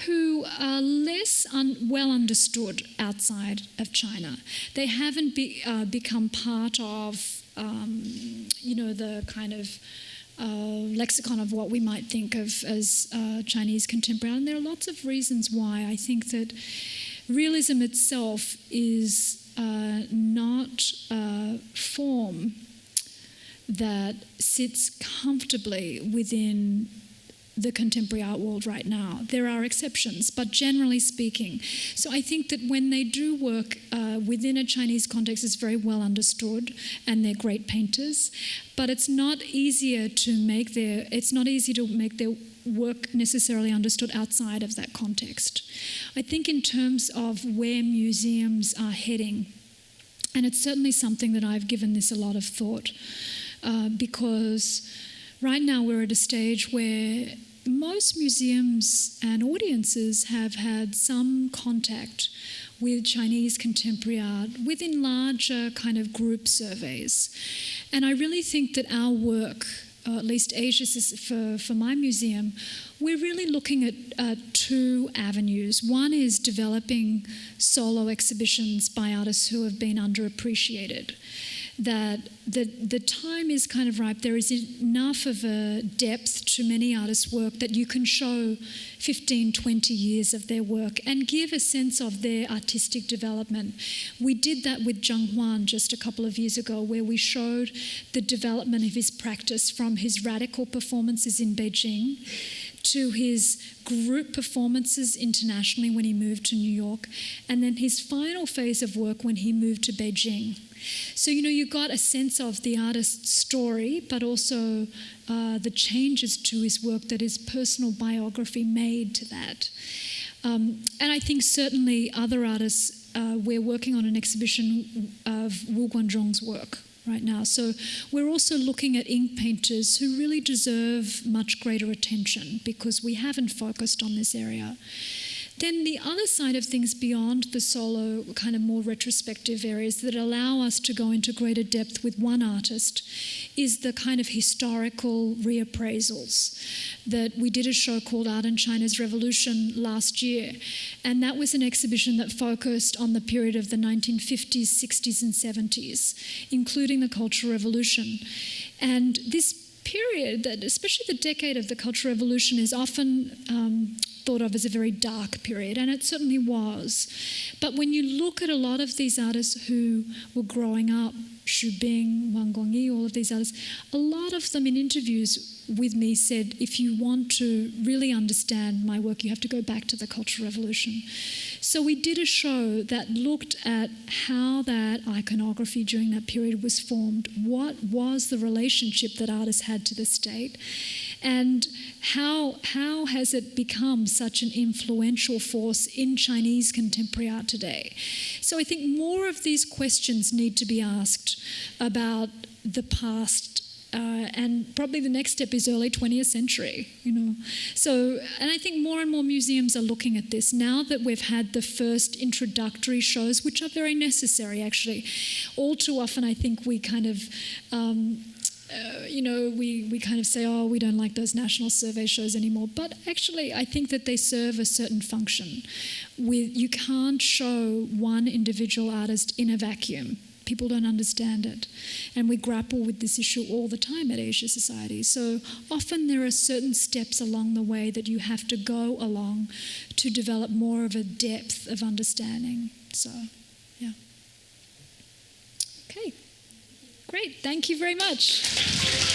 B: who are less well understood outside of China. They haven't become part of, the kind of lexicon of what we might think of as Chinese contemporary. And there are lots of reasons why I think that realism itself is not a form that sits comfortably within the contemporary art world right now. There are exceptions, but generally speaking. So I think that when they do work within a Chinese context, it's very well understood, and they're great painters. But it's not easy to make their work necessarily understood outside of that context. I think in terms of where museums are heading, and it's certainly something that I've given this a lot of thought, because right now we're at a stage where most museums and audiences have had some contact with Chinese contemporary art within larger kind of group surveys. And I really think that our work, at least Asia for my museum, we're really looking at two avenues. One is developing solo exhibitions by artists who have been underappreciated. That the time is kind of ripe. There is enough of a depth to many artists' work that you can show 15, 20 years of their work and give a sense of their artistic development. We did that with Junghwan just a couple of years ago, where we showed the development of his practice from his radical performances in Beijing to his group performances internationally when he moved to New York, and then his final phase of work when he moved to Beijing. So, you got a sense of the artist's story, but also the changes to his work that his personal biography made to that. And I think certainly other artists, we're working on an exhibition of Wu Guanzhong's work right now. So we're also looking at ink painters who really deserve much greater attention because we haven't focused on this area. Then the other side of things beyond the solo kind of more retrospective areas that allow us to go into greater depth with one artist is the kind of historical reappraisals. That we did a show called Art in China's Revolution last year, and that was an exhibition that focused on the period of the 1950s, 60s and 70s, including the Cultural Revolution. And this period, that especially the decade of the Cultural Revolution, is often thought of as a very dark period, and it certainly was. But when you look at a lot of these artists who were growing up, Chiu, Wang Yi, all of these artists, a lot of them in interviews with me said, if you want to really understand my work, you have to go back to the Cultural Revolution. So we did a show that looked at how that iconography during that period was formed, what was the relationship that artists had to the state, and how has it become such an influential force in Chinese contemporary art today. So I think more of these questions need to be asked about the past, and probably the next step is early 20th century, So, and I think more and more museums are looking at this now that we've had the first introductory shows, which are very necessary actually. All too often I think we kind of we kind of say, oh, we don't like those national survey shows anymore. But actually, I think that they serve a certain function. You can't show one individual artist in a vacuum. People don't understand it. And we grapple with this issue all the time at Asia Society. So often there are certain steps along the way that you have to go along to develop more of a depth of understanding. So, yeah. Okay. Great, thank you very much.